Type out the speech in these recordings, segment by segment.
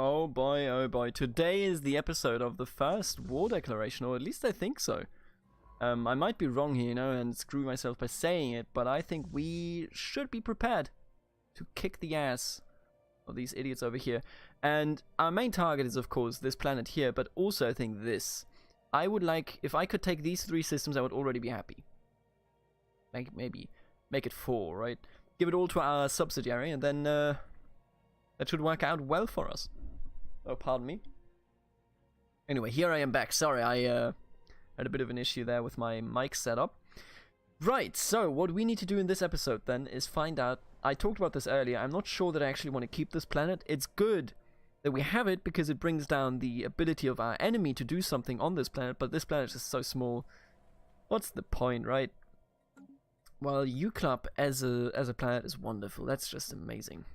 Oh boy, today is the episode of the first war declaration, or at least I think so. I might be wrong here, and screw myself by saying it, but I think we should be prepared to kick the ass of these idiots over here. And our main target is, of course, this planet here, but also I think this. I would like, if I could take these 3 systems, I would already be happy. Like, maybe make it 4, right? Give it all to our subsidiary, and then that should work out well for us. Oh, pardon me. Anyway, here I am back. Sorry, I had a bit of an issue there with my mic setup. Right, so what we need to do in this episode then is find out. I talked about this earlier. I'm not sure that I actually want to keep this planet. It's good that we have it because it brings down the ability of our enemy to do something on this planet, but this planet is just so small. What's the point, right? Well, U-Club as a planet is wonderful. That's just amazing.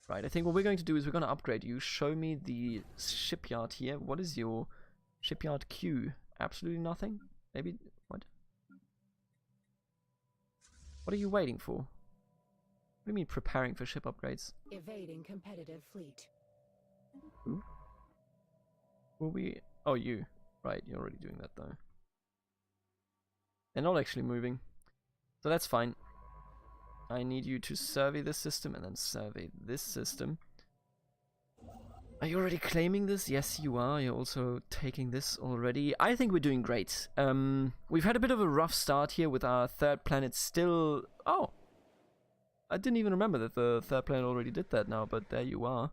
Right, I think what we're going to do is we're going to upgrade you. Show me the shipyard here. What is your shipyard queue? Absolutely nothing? Maybe... what? What are you waiting for? What do you mean preparing for ship upgrades? Evading competitive fleet. Who? Will we... oh, you. Right, you're already doing that though. They're not actually moving. So that's fine. I need you to survey this system and then survey this system. Are you already claiming this? Yes, you are. You're also taking this already. I think we're doing great. We've had a bit of a rough start here with our third planet still... oh! I didn't even remember that the third planet already did that now, but there you are.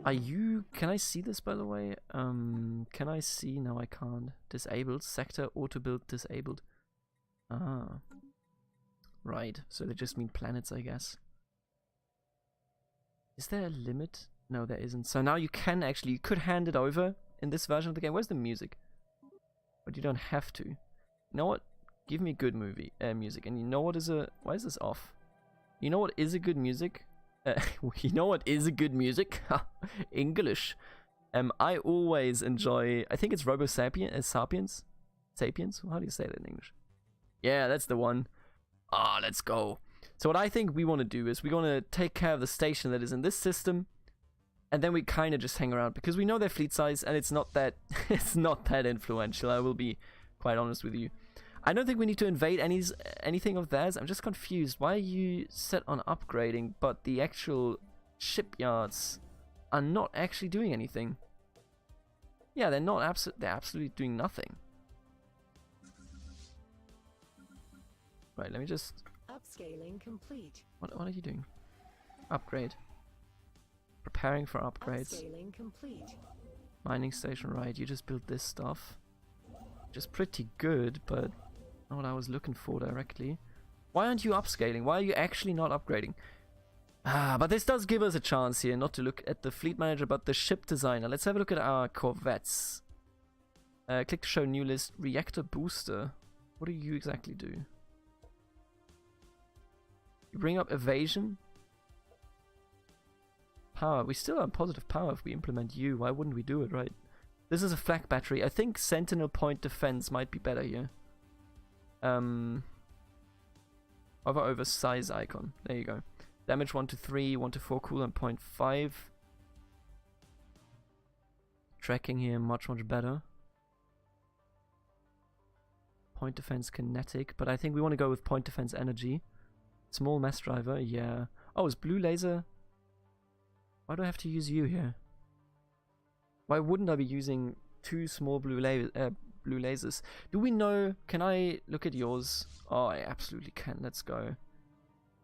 Are you... can I see this, by the way? Can I see? No, I can't. Disabled. Sector auto-build disabled. Ah. Right, so they just mean planets, I guess. Is there a limit? No, there isn't. So now you can actually, you could hand it over in this version of the game. Where's the music? But you don't have to. You know what? Give me good music. And you know what is a... why is this off? You know what is a good music? You know what is a good music? English. I always enjoy... I think it's Robo Sapiens? Sapiens? How do you say that in English? Yeah, that's the one. Ah, let's go. So what I think we want to do is we want to take care of the station that is in this system, and then we kind of just hang around because we know their fleet size and it's not that it's not that influential. I will be quite honest with you. I don't think we need to invade anything of theirs. I'm just confused. Why are you set on upgrading, but the actual shipyards are not actually doing anything? Yeah, they're not they're absolutely doing nothing. Right, let me just... upscaling complete. What are you doing? Upgrade. Preparing for upgrades. Upscaling complete. Mining station, right, you just built this stuff. Which is pretty good, but not what I was looking for directly. Why aren't you upscaling? Why are you actually not upgrading? Ah, but this does give us a chance here, not to look at the fleet manager, but the ship designer. Let's have a look at our corvettes. Click to show new list. Reactor booster. What do you exactly do? You bring up evasion. Power. We still have positive power if we implement you. Why wouldn't we do it, right? This is a flak battery. I think sentinel point defense might be better here. Hover over size icon. There you go. Damage 1 to 3, 1 to 4, cooldown 0.5. Tracking here much better. Point defense kinetic, but I think we want to go with point defense energy. Small mass driver, yeah. Oh, is blue laser... why do I have to use you here? Why wouldn't I be using 2 small blue lasers? Do we know... can I look at yours? Oh, I absolutely can. Let's go.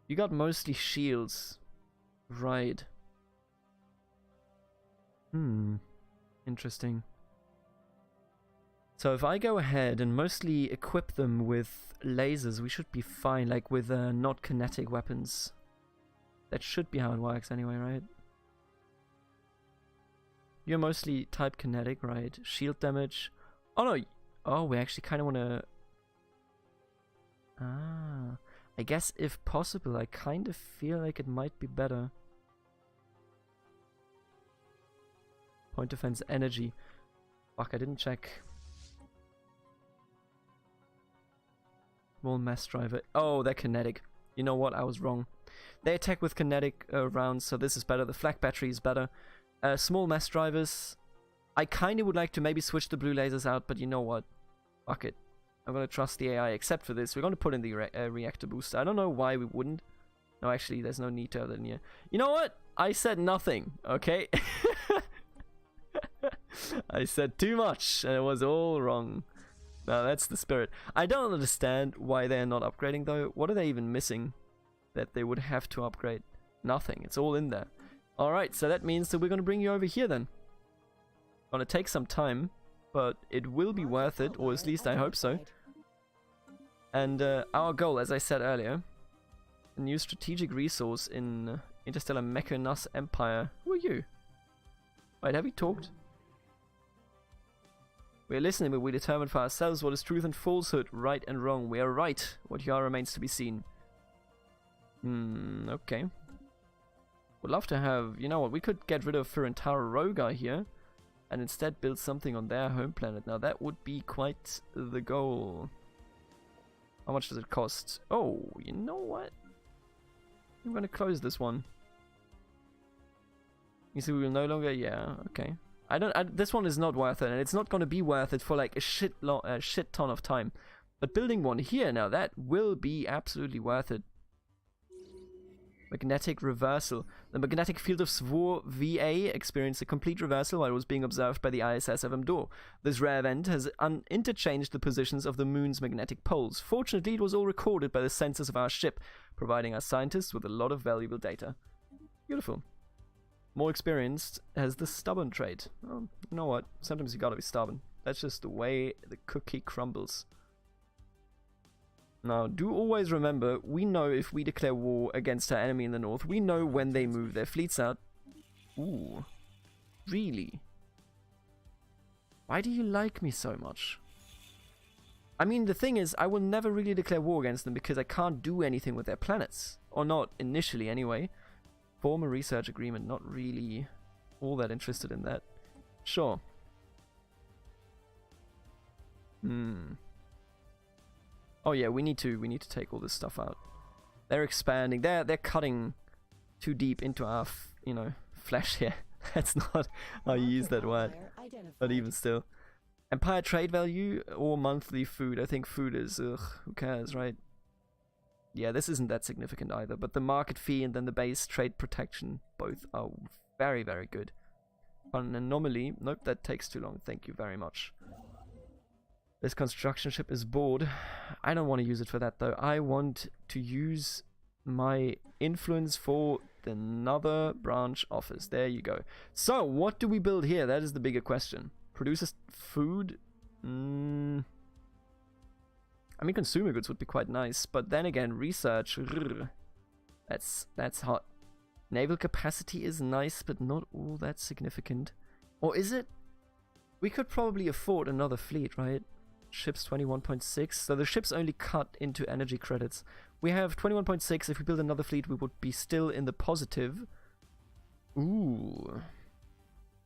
You got mostly shields. Right. Interesting. So if I go ahead and mostly equip them with lasers, we should be fine, like with not kinetic weapons. That should be how it works anyway, right? You're mostly type kinetic, right? Shield damage. Oh no! Oh, we actually kind of want to... ah, I guess if possible, I kind of feel like it might be better. Point defense energy. Fuck, I didn't check. Small mass driver. Oh, they're kinetic. You know what? I was wrong. They attack with kinetic rounds, so this is better. The flak battery is better. Small mass drivers. I kind of would like to maybe switch the blue lasers out, but you know what? Fuck it. I'm going to trust the AI, except for this. We're going to put in the reactor booster. I don't know why we wouldn't. No, actually, there's no need to have that in here. You know what? I said nothing, okay? I said too much, and it was all wrong. No, that's the spirit. I don't understand why they're not upgrading, though. What are they even missing that they would have to upgrade? Nothing. It's all in there. Alright, so that means that we're going to bring you over here, then. Gonna take some time, but it will be worth it, or at least I hope so. And our goal, as I said earlier, a new strategic resource in Interstellar Mechanos Empire. Who are you? Wait, have we talked? We are listening, but we determine for ourselves what is truth and falsehood, right and wrong. We are right. What you are remains to be seen. Okay. Would love to have... You know what? We could get rid of Firantara Roga here and instead build something on their home planet. Now, that would be quite the goal. How much does it cost? Oh, you know what? I'm going to close this one. You see, we will no longer... Yeah, okay. This one is not worth it, and it's not going to be worth it for like a shit ton of time. But building one here now, that will be absolutely worth it. Magnetic reversal. The magnetic field of Svor VA experienced a complete reversal while it was being observed by the ISS Evamdor. This rare event has interchanged the positions of the moon's magnetic poles. Fortunately, it was all recorded by the sensors of our ship, providing our scientists with a lot of valuable data. Beautiful. More experienced has the stubborn trait. Oh, you know what? Sometimes you gotta be stubborn. That's just the way the cookie crumbles. Now, do always remember, we know if we declare war against our enemy in the north, we know when they move their fleets out. Ooh. Really? Why do you like me so much? I mean, the thing is, I will never really declare war against them because I can't do anything with their planets. Or not initially, anyway. Form a research agreement, not really all that interested in that. Sure. Oh yeah, we need to take all this stuff out. They're expanding. They're cutting too deep into our flesh here. That's not how you use that word. But even still. Empire trade value or monthly food. I think food is who cares, right? Yeah, this isn't that significant either, but the market fee and then the base trade protection, both are very, very good. An anomaly, nope, that takes too long, thank you very much. This construction ship is bored. I don't want to use it for that though. I want to use my influence for another branch office. There you go. So, what do we build here? That is the bigger question. Produces food? I mean, consumer goods would be quite nice, but then again, research, that's hot. Naval capacity is nice, but not all that significant. Or is it? We could probably afford another fleet, right? Ships 21.6, so the ships only cut into energy credits. We have 21.6, if we build another fleet, we would be still in the positive. Ooh.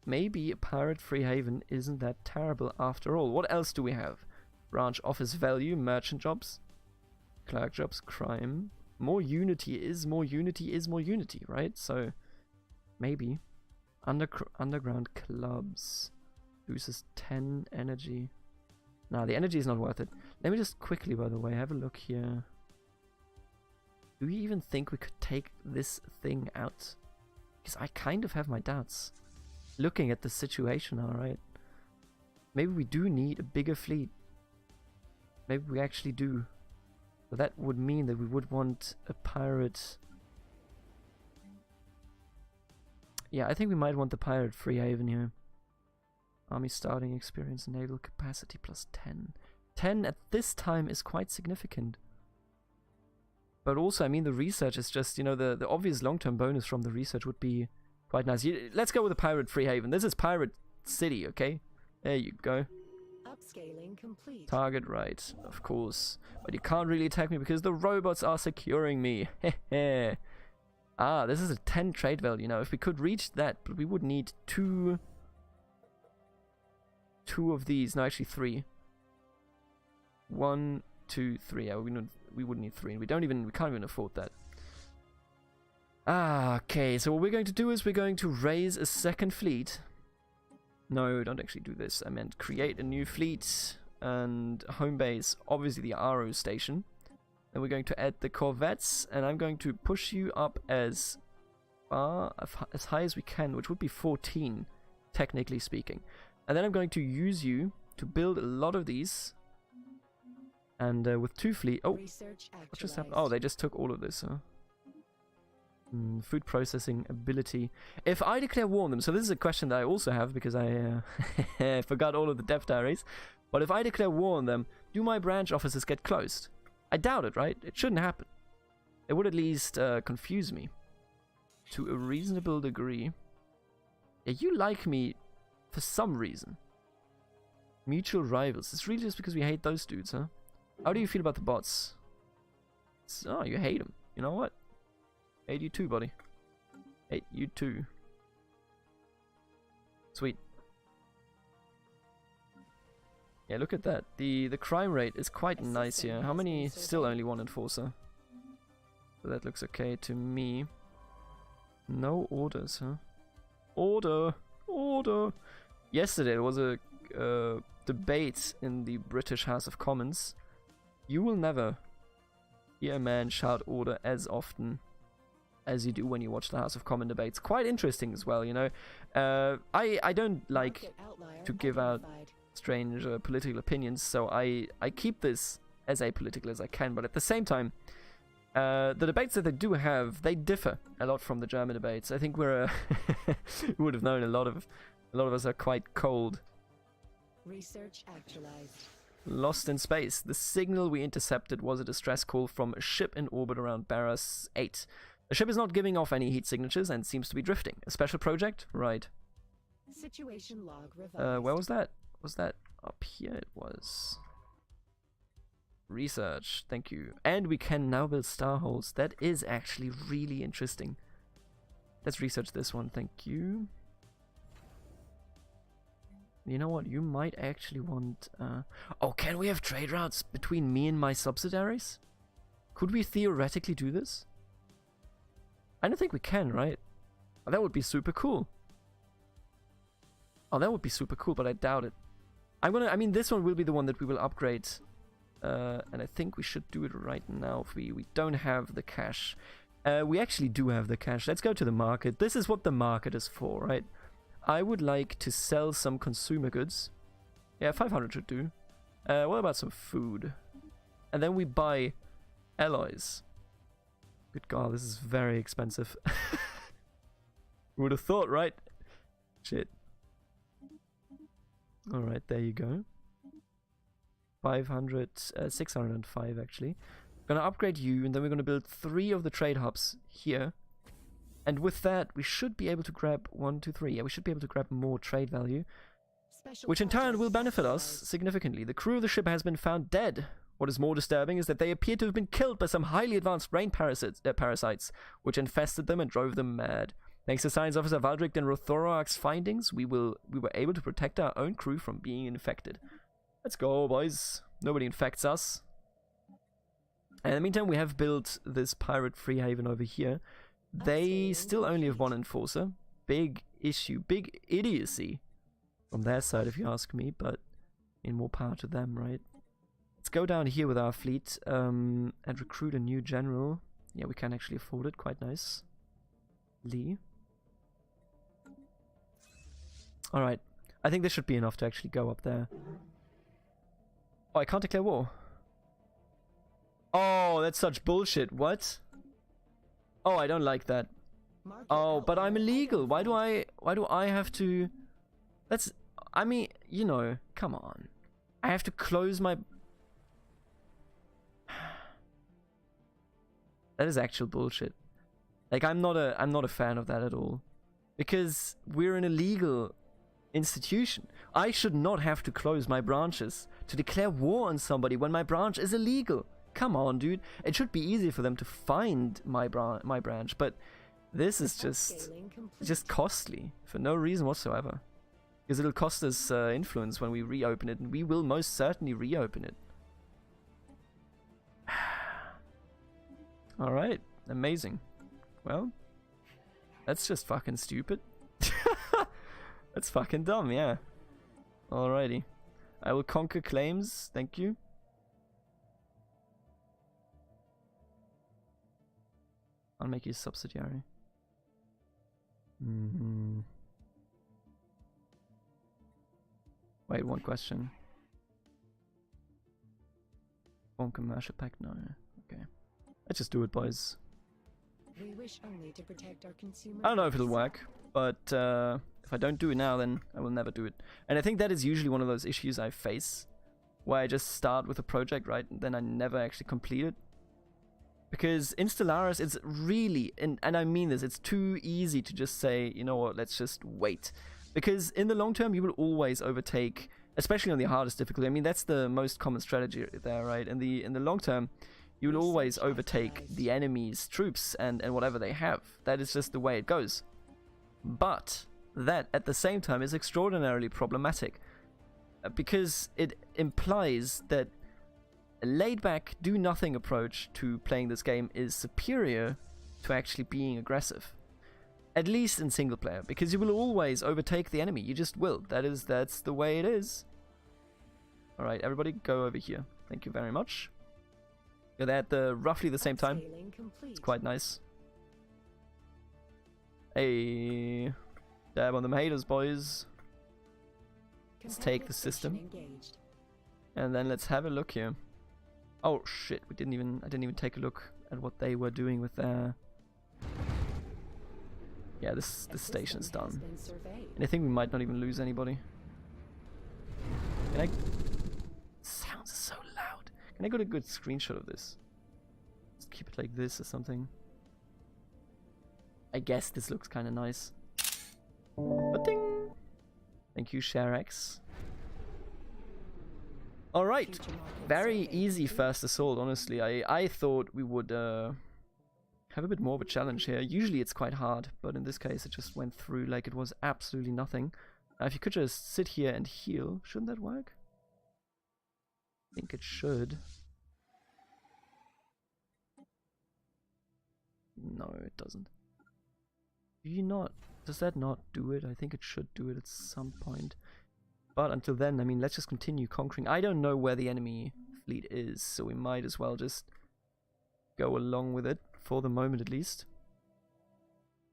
Maybe a pirate-free haven isn't that terrible after all. What else do we have? Branch office value, merchant jobs, clerk jobs, crime. More unity is more unity, right? So, maybe. Underground clubs. Loses 10 energy. Nah, the energy is not worth it. Let me just quickly, by the way, have a look here. Do we even think we could take this thing out? Because I kind of have my doubts. Looking at the situation, alright. Maybe we do need a bigger fleet. Maybe we actually do. So that would mean that we would want a pirate. Yeah, I think we might want the pirate free haven here. Army starting experience, naval capacity plus 10. 10 at this time is quite significant. But also, I mean, the research is just, the obvious long-term bonus from the research would be quite nice. Let's go with a pirate free haven. This is Pirate City, okay? There you go. Upscaling complete. Target right, of course. But you can't really attack me because the robots are securing me. Hehe. Ah, this is a 10 trade value now. If we could reach that, but we would need two of these. No, actually 3. 1, 2, 3. Yeah, we would need 3. We can't even afford that. Ah, okay, so what we're going to do is we're going to raise a second fleet. No, don't actually do this. I meant create a new fleet and home base, obviously the Aro station. Then we're going to add the corvettes, and I'm going to push you up as far, as high as we can, which would be 14, technically speaking. And then I'm going to use you to build a lot of these. And with 2 fleet... Oh, what just happened? Oh, they just took all of this, huh? Food processing ability. If I declare war on them, so this is a question that I also have because I forgot all of the dev diaries. But if I declare war on them, do my branch offices get closed? I doubt it, right? It shouldn't happen. It would at least confuse me to a reasonable degree. Yeah, you like me for some reason. Mutual rivals. It's really just because we hate those dudes, huh? How do you feel about the bots? Oh, you hate them. You know what? Hate you too, buddy. Hate you too. Sweet. Yeah, look at that. The crime rate is quite nice here. How many? Still only 1 enforcer. So that looks okay to me. No orders, huh? Order! Order! Yesterday there was a debate in the British House of Commons. You will never hear a man shout order as often as you do when you watch the House of Commons debates. Quite interesting as well, you know. I don't like to give out strange political opinions, so I keep this as apolitical as I can, but at the same time, the debates that they do have, they differ a lot from the German debates. I think we're we would have known a lot of us are quite cold. Research actualized. Lost in space. The signal we intercepted was a distress call from a ship in orbit around Barras 8. The ship is not giving off any heat signatures and seems to be drifting. A special project? Right. Situation log revised. Where was that? Was that up here? It was. Research. Thank you. And we can now build star holes. That is actually really interesting. Let's research this one. Thank you. You know what? You might actually want... Oh, can we have trade routes between me and my subsidiaries? Could we theoretically do this? I don't think we can, right? Oh, that would be super cool. Oh, that would be super cool, but I doubt it. I mean, this one will be the one that we will upgrade. And I think we should do it right now if we don't have the cash. We actually do have the cash. Let's go to the market. This is what the market is for, right? I would like to sell some consumer goods. Yeah, 500 should do. What about some food? And then we buy alloys. Good God, this is very expensive. Who would have thought, right? Shit. Alright, there you go. 500, 605 actually. Gonna upgrade you, and then we're gonna build 3 of the trade hubs here. And with that, we should be able to grab 1, 2, 3. Yeah, we should be able to grab more trade value. Which in turn will benefit us significantly. The crew of the ship has been found dead. What is more disturbing is that they appear to have been killed by some highly advanced brain parasites, which infested them and drove them mad. Thanks to Science Officer Valdrick and Rothorok's findings, we were able to protect our own crew from being infected. Let's go, boys. Nobody infects us. And in the meantime, we have built this pirate-free haven over here. They still only have 1 enforcer. Big issue, big idiocy from their side, if you ask me, but in more power to them, right? Let's go down here with our fleet and recruit a new general. Yeah, we can actually afford it. Quite nice. Lee. Alright. I think this should be enough to actually go up there. Oh, I can't declare war. Oh, that's such bullshit. What? Oh, I don't like that. Oh, but I'm illegal. Why do I have to... That's... I mean, you know, come on. I have to close my... That is actual bullshit. Like, I'm not a fan of that at all. Because we're an illegal institution. I should not have to close my branches to declare war on somebody when my branch is illegal. Come on, dude. It should be easy for them to find my branch, but this is just costly for no reason whatsoever. Because it'll cost us influence when we reopen it, and we will most certainly reopen it. Alright, amazing. Well, That's just fucking stupid. That's fucking dumb, yeah. Alrighty. I will conquer claims, thank you. I'll make you a subsidiary. Wait, one question. Form commercial pact? No. Okay. Let's just do it, boys. We wish only to protect our consumer. I don't know if it'll work, but if I don't do it now, then I will never do it. And I think that is usually one of those issues I face, where I just start with a project, right, and then I never actually complete it. Because in Stellaris, it's really, and I mean this, it's too easy to just say, you know what, let's just wait. Because in the long term, you will always overtake, especially on the hardest difficulty. I mean, that's the most common strategy there, right? In the long term, you will always overtake the enemy's troops and whatever they have. That is just the way it goes. But that, at the same time, is extraordinarily problematic. Because it implies that a laid-back, do-nothing approach to playing this game is superior to actually being aggressive. At least in single player, because you will always overtake the enemy. You just will. That's the way it is. Alright, everybody go over here. Thank you very much. They're at roughly the same time. It's quite nice. Hey, dab on them haters, boys. Let's take the system. And then let's have a look here. Oh shit, I didn't even take a look at what they were doing with their... Yeah, this station is done. And I think we might not even lose anybody. Can I... Sounds so loud. Can I get a good screenshot of this? Let's keep it like this or something. I guess this looks kind of nice. Ba-ding! Thank you, ShareX. Alright, very easy first assault, honestly. I thought we would have a bit more of a challenge here. Usually it's quite hard, but in this case it just went through like it was absolutely nothing. If you could just sit here and heal, shouldn't that work? I think it should. No, it doesn't. Does that not do it? I think it should do it at some point. But until then, I mean, let's just continue conquering. I don't know where the enemy fleet is, so we might as well just go along with it, for the moment at least.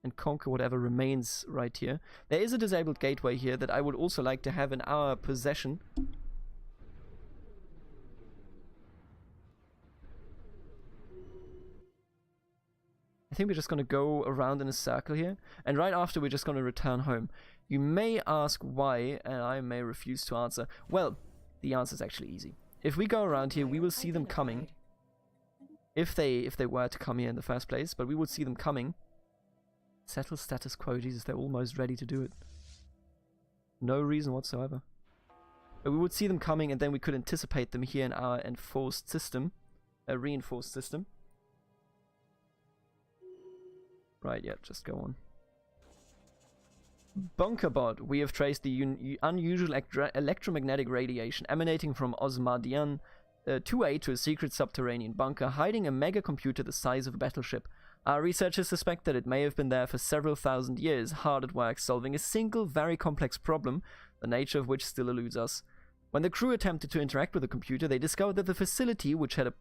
And conquer whatever remains right here. There is a disabled gateway here that I would also like to have in our possession. I think we're just going to go around in a circle here, and right after we're just going to return home. You may ask why, and I may refuse to answer. Well, the answer is actually easy. If we go around here, we will see them coming. If they were to come here in the first place, but we would see them coming. Settle status quo, Jesus, they're almost ready to do it. No reason whatsoever. But we would see them coming, and then we could anticipate them here in our enforced system. A reinforced system. Right, yeah, just go on. Bunkerbot, we have traced the unusual electromagnetic radiation emanating from Osmardian 2A to a secret subterranean bunker hiding a mega-computer the size of a battleship. Our researchers suspect that it may have been there for several thousand years, hard at work solving a single, very complex problem, the nature of which still eludes us. When the crew attempted to interact with the computer, they discovered that the facility, which had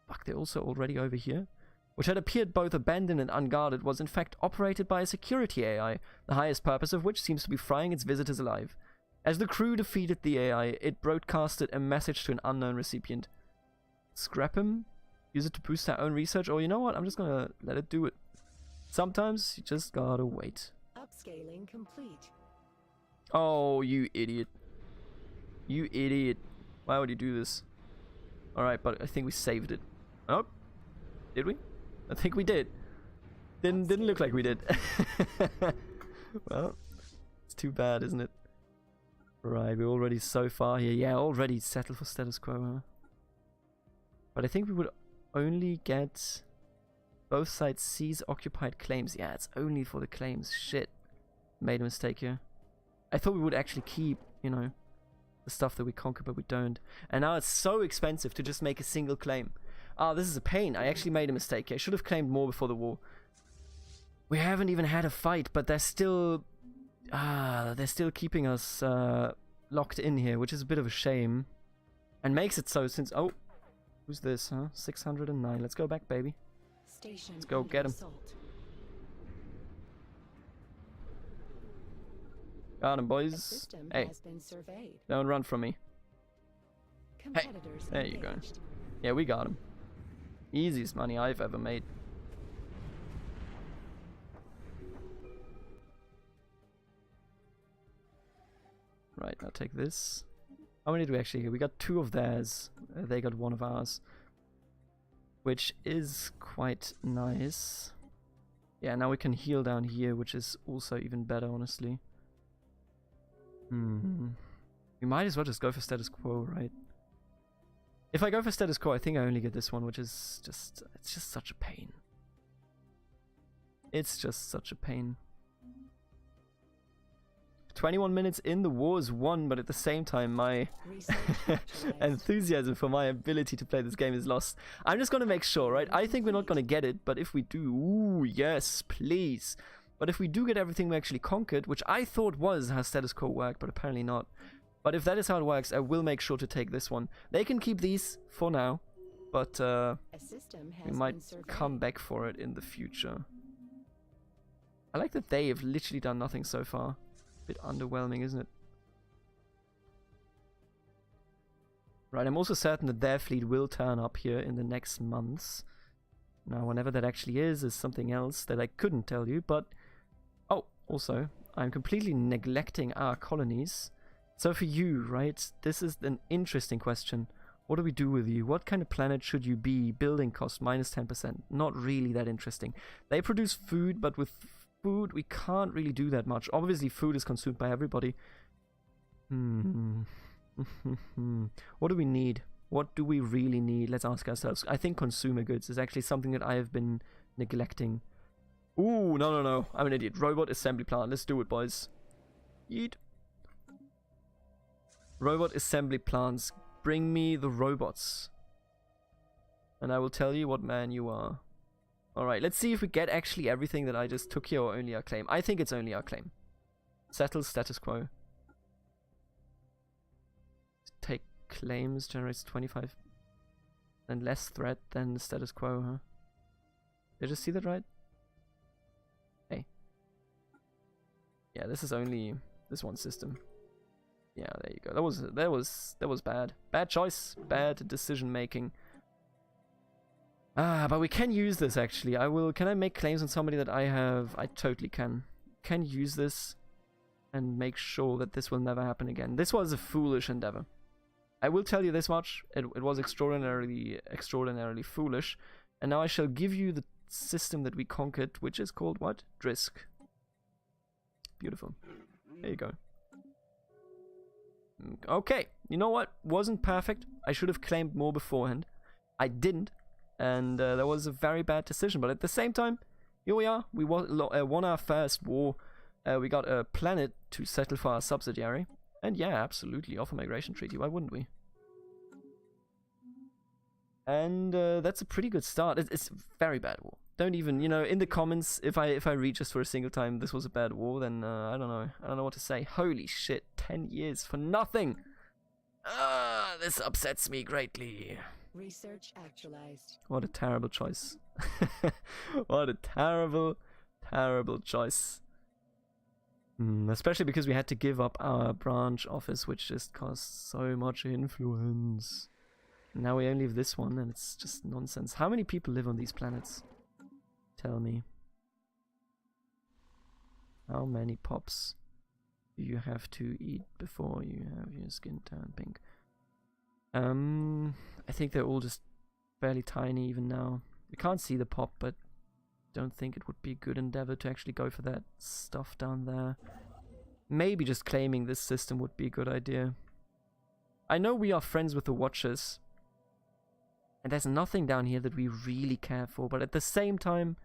fuck, they're also already over here? Which had appeared both abandoned and unguarded, was in fact operated by a security AI, the highest purpose of which seems to be frying its visitors alive. As the crew defeated the AI, it broadcasted a message to an unknown recipient. Scrap him? Use it to boost our own research? Or you know what? I'm just gonna let it do it. Sometimes you just gotta wait. Upscaling complete. Oh, you idiot. You idiot. Why would you do this? Alright, but I think we saved it. Oh, did we? I think we did. Didn't look like we did. Well, it's too bad, isn't it? Right, we're already so far here. Yeah, already settled for status quo, huh? But I think we would only get both sides seize occupied claims. Yeah, it's only for the claims. Shit. Made a mistake here. I thought we would actually keep, you know, the stuff that we conquer, but we don't. And now it's so expensive to just make a single claim. Ah, this is a pain. I actually made a mistake. I should have claimed more before the war. We haven't even had a fight, but they're still keeping us locked in here, which is a bit of a shame. And makes it so since... Oh, who's this, huh? 609. Let's go back, baby. Station Let's go get him. assault. Got him, A boys. system Hey, has been surveyed. don't run from me. Competitors there you go. engaged. Yeah, we got him. Easiest money I've ever made. Right, now take this. How many do we actually get? We got 2 of theirs. They got 1 of ours. Which is quite nice. Yeah, now we can heal down here, which is also even better, honestly. We might as well just go for status quo, right? If I go for status quo, I think I only get this one, which is just... It's just such a pain. It's just such a pain. 21 minutes in, the war is won, but at the same time, my Research actualized. enthusiasm for my ability to play this game is lost. I'm just gonna make sure, right? I think we're not gonna get it, but if we do, ooh, yes, please. But if we do get everything we actually conquered, which I thought was how status quo worked, but apparently not. But if that is how it works, I will make sure to take this one. They can keep these for now, but A system has we might been surveyed. come back for it in the future. I like that they have literally done nothing so far. Bit underwhelming, isn't it? Right, I'm also certain that their fleet will turn up here in the next months. Now, whenever that actually is something else that I couldn't tell you, but... Oh, also, I'm completely neglecting our colonies. So for you, right, this is an interesting question. What do we do with you? What kind of planet should you be? Building cost minus 10%. Not really that interesting. They produce food, but with food we can't really do that much. Obviously food is consumed by everybody. What do we need? What do we really need? Let's ask ourselves. I think consumer goods is actually something that I have been neglecting. Ooh, no. I'm an idiot. Robot assembly plant. Let's do it, boys. Yeet. Robot assembly plants. Bring me the robots. And I will tell you what man you are. Alright, let's see if we get actually everything that I just took here or only our claim. I think it's only our claim. Settle status quo. Take claims, generates 25. And less threat than the status quo, huh? Did I just see that right? Hey. Yeah, this is only this one system. Yeah, there you go. That was bad. Bad choice. Bad decision making. But we can use this actually. Can I make claims on somebody that I have? I totally can. Can use this and make sure that this will never happen again. This was a foolish endeavor. I will tell you this much. It was extraordinarily foolish. And now I shall give you the system that we conquered, which is called what? Drisk. Beautiful. There you go. Okay. You know what? Wasn't perfect. I should have claimed more beforehand. I didn't. And that was a very bad decision. But at the same time, here we are. We won our first war. We got a planet to settle for our subsidiary. And yeah, absolutely. Offer migration treaty. Why wouldn't we? And that's a pretty good start. It's a very bad war. Don't even, in the comments, if I read just for a single time this was a bad war, then I don't know. I don't know what to say. Holy shit. 10 years for nothing. This upsets me greatly. Research actualized. What a terrible choice. What a terrible, terrible choice. Especially because we had to give up our branch office, which just costs so much influence. Now we only have this one, and it's just nonsense. How many people live on these planets? Tell me. How many pops do you have to eat before you have your skin turn pink? I think they're all just fairly tiny even now. We can't see the pop, but don't think it would be a good endeavor to actually go for that stuff down there. Maybe just claiming this system would be a good idea. I know we are friends with the Watchers, and there's nothing down here that we really care for, but at the same time,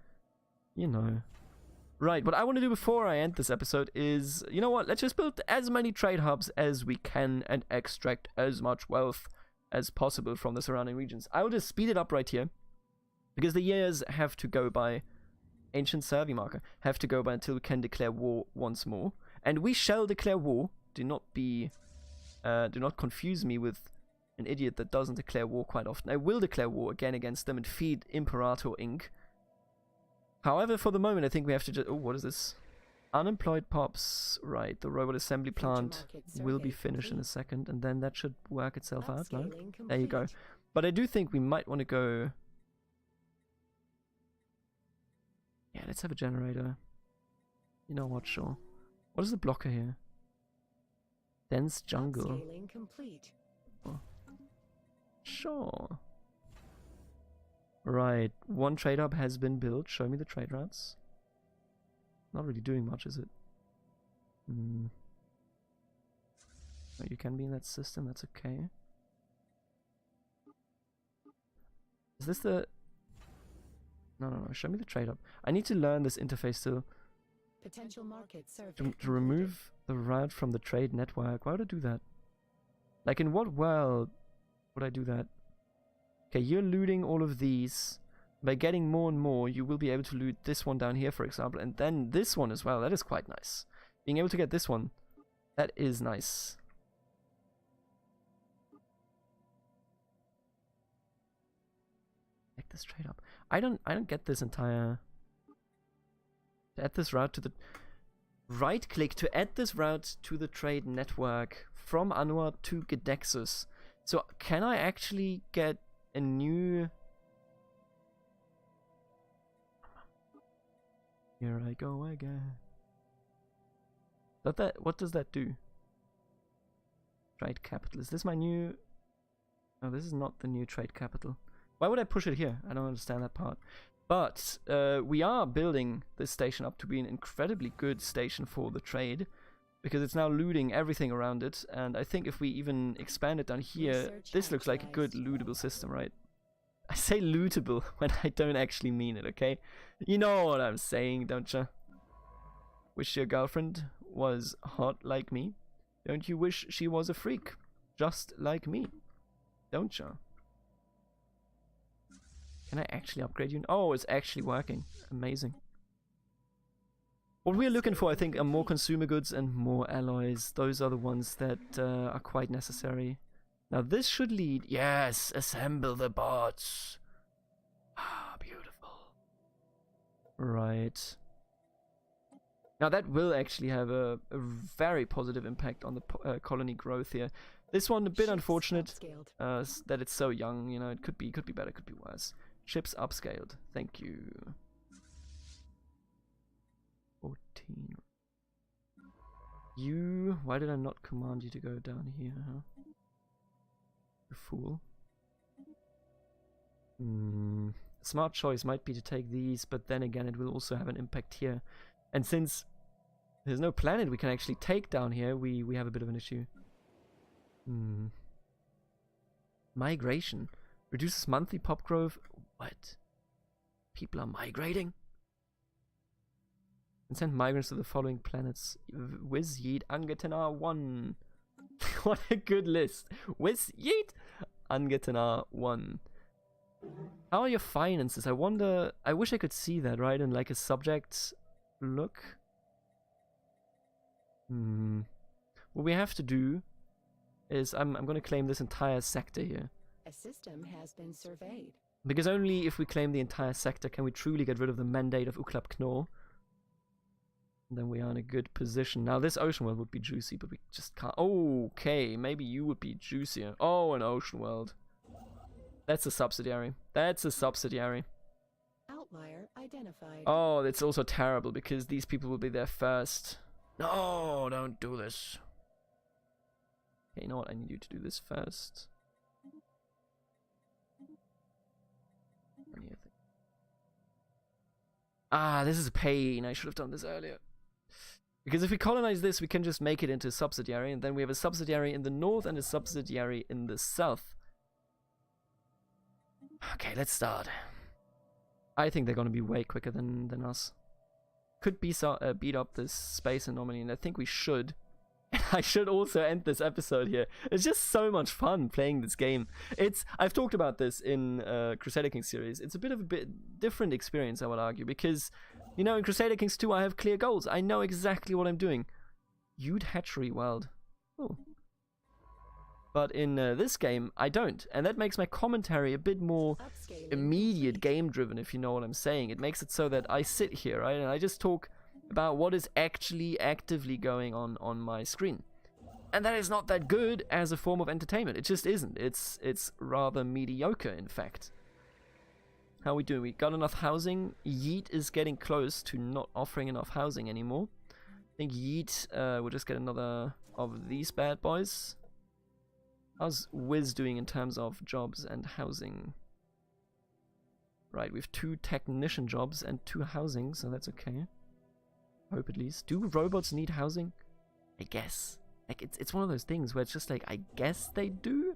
Right, what I want to do before I end this episode is, you know what, let's just build as many trade hubs as we can and extract as much wealth as possible from the surrounding regions. I will just speed it up right here, because the years have to go by Ancient survey marker. Have to go by until we can declare war once more. And we shall declare war. Do not confuse me with an idiot that doesn't declare war quite often. I will declare war again against them and feed Imperator ink. However, for the moment, I think we have to just... Oh, what is this? Unemployed pops. Right, the robot assembly plant will be finished in a second, and then that should work itself out, right? There you go. But I do think we might want to go... Yeah, let's have a generator. You know what, sure. What is the blocker here? Dense jungle. Oh. Sure. Right, one trade hub has been built. Show me the trade routes. Not really doing much, is it? Oh, you can be in that system, that's okay. Is this the... No, show me the trade hub. I need to learn this interface still. Potential market To remove the route from the trade network. Why would I do that? Like, in what world would I do that? Okay, you're looting all of these. By getting more and more, you will be able to loot this one down here, for example, and then this one as well. That is quite nice. Being able to get this one, that is nice. Like this trade up. I don't get this entire... To add this route to the... Right click to add this route to the trade network from Anwar to Gedexus. So can I actually get a new... Here I go again. What does that do? Trade capital. Is this my new... No, this is not the new trade capital. Why would I push it here? I don't understand that part. But we are building this station up to be an incredibly good station for the trade, because it's now looting everything around it, and I think if we even expand it down here, this looks like a good lootable system, right? I say lootable when I don't actually mean it, okay? You know what I'm saying, don't you? Wish your girlfriend was hot like me? Don't you wish she was a freak, just like me? Don't you? Can I actually upgrade you? Oh, it's actually working. Amazing. What we're looking for, I think, are more consumer goods and more alloys. Those are the ones that are quite necessary. Now this should lead... Yes! Assemble the bots! Ah, beautiful. Right. Now that will actually have a very positive impact on the colony growth here. This one a bit unfortunate that it's so young, you know, it could be better, could be worse. Ships upscaled. Thank you. 14. You... Why did I not command you to go down here, huh? You fool. Smart choice might be to take these, but then again it will also have an impact here. And since there's no planet we can actually take down here, we have a bit of an issue. Migration. Reduces monthly pop growth. What? People are migrating? And send migrants to the following planets. Wiz Yeet Angetenar 1. What a good list. Wiz Yeet Angetenar 1. How are your finances? I wonder... I wish I could see that, right? In like a subject look. What we have to do is... I'm going to claim this entire sector here. A system has been surveyed. Because only if we claim the entire sector can we truly get rid of the mandate of Uklap Knorr. And then we are in a good position. Now this ocean world would be juicy, but we just can't... Okay, maybe you would be juicier. Oh, an ocean world. That's a subsidiary. That's a subsidiary. Outlier identified. Oh, it's also terrible because these people will be there first. No, don't do this. Okay, you know what? I need you to do this first. Ah, this is a pain. I should have done this earlier. Because if we colonize this, we can just make it into a subsidiary, and then we have a subsidiary in the north and a subsidiary in the south. Okay, let's start. I think they're going to be way quicker than us. Could be beat up this space anomaly, and I think we should. I should also end this episode here. It's just so much fun playing this game. I've talked about this in Crusader King series. It's a bit different experience, I would argue, because You know, in Crusader Kings 2, I have clear goals. I know exactly what I'm doing. You'd hatchery wild. Oh. But in this game, I don't. And that makes my commentary a bit more immediate game-driven, if you know what I'm saying. It makes it so that I sit here, right, and I just talk about what is actually actively going on my screen. And that is not that good as a form of entertainment. It just isn't. It's rather mediocre, in fact. How are we doing? We got enough housing. Yeet is getting close to not offering enough housing anymore. I think Yeet will just get another of these bad boys. How's Wiz doing in terms of jobs and housing? Right, we have 2 technician jobs and 2 housing, so that's okay. Hope at least. Do robots need housing? I guess. Like, it's one of those things where it's just like, I guess they do,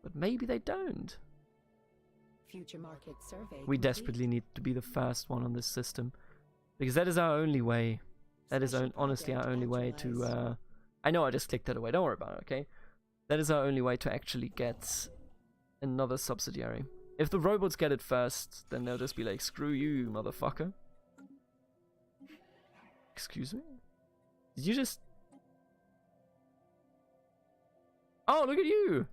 but maybe they don't. Future market survey We complete. desperately need to be the first one on this system, because that is our only way. That is honestly our only way to... I know I just clicked that away, don't worry about it, okay? That is our only way to actually get another subsidiary. If the robots get it first, then they'll just be like, screw you, motherfucker. Excuse me? Did you just... Oh, look at you!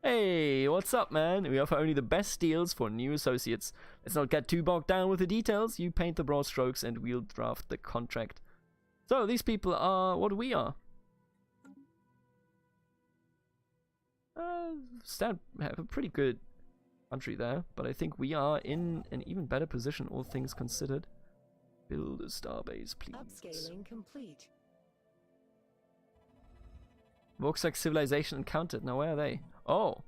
Hey, what's up, man? We offer only the best deals for new associates. Let's not get too bogged down with the details. You paint the broad strokes and we'll draft the contract. So, these people are what we are. Have a pretty good country there, but I think we are in an even better position, all things considered. Build a starbase, please. Upscaling complete. Volkswagen civilization encountered. Now where are they? Oh.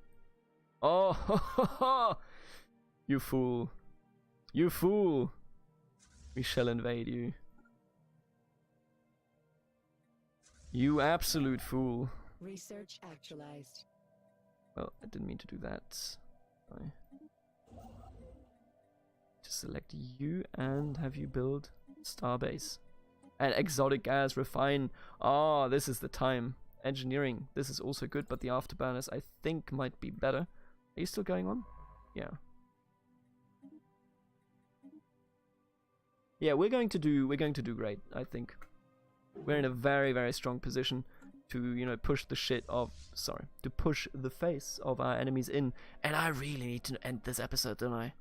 Oh. You fool. You fool. We shall invade you. You absolute fool. Research actualized. Well, I didn't mean to do that. Sorry. Just select you and have you build starbase. And exotic gas, refine. Ah, this is the time. Engineering. This is also good, but the afterburners I think might be better. Are you still going on? Yeah. Yeah, we're going to do great, I think. We're in a very, very strong position to, you know, push the push the face of our enemies in. And I really need to end this episode, don't I?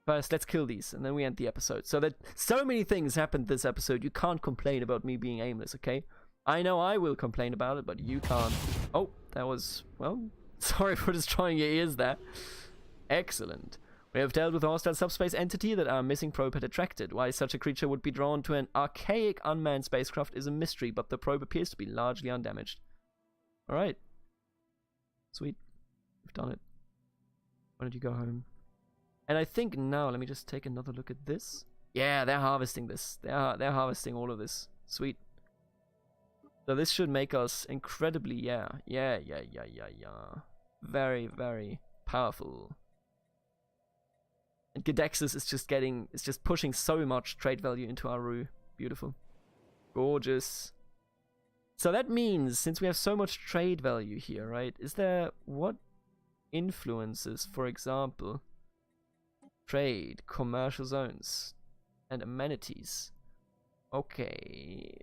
First, let's kill these, and then we end the episode. So that so many things happened this episode, you can't complain about me being aimless, okay? I know I will complain about it, but you can't. Oh, that was, well, sorry for destroying your ears there. Excellent. We have dealt with a hostile subspace entity that our missing probe had attracted. Why such a creature would be drawn to an archaic unmanned spacecraft is a mystery, but the probe appears to be largely undamaged. Alright. Sweet. We've done it. Why don't you go home? And I think now, let me just take another look at this. Yeah, they're harvesting this. They're harvesting all of this. Sweet. So this should make us incredibly, yeah. Very, very powerful. And Gedexis is just pushing so much trade value into our Ru. Beautiful. Gorgeous. So that means, since we have so much trade value here, right, is there, what influences, for example, trade, commercial zones, and amenities? Okay.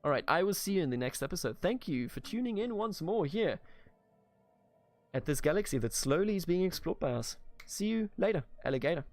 Alright, I will see you in the next episode. Thank you for tuning in once more here at this galaxy that slowly is being explored by us. See you later, alligator.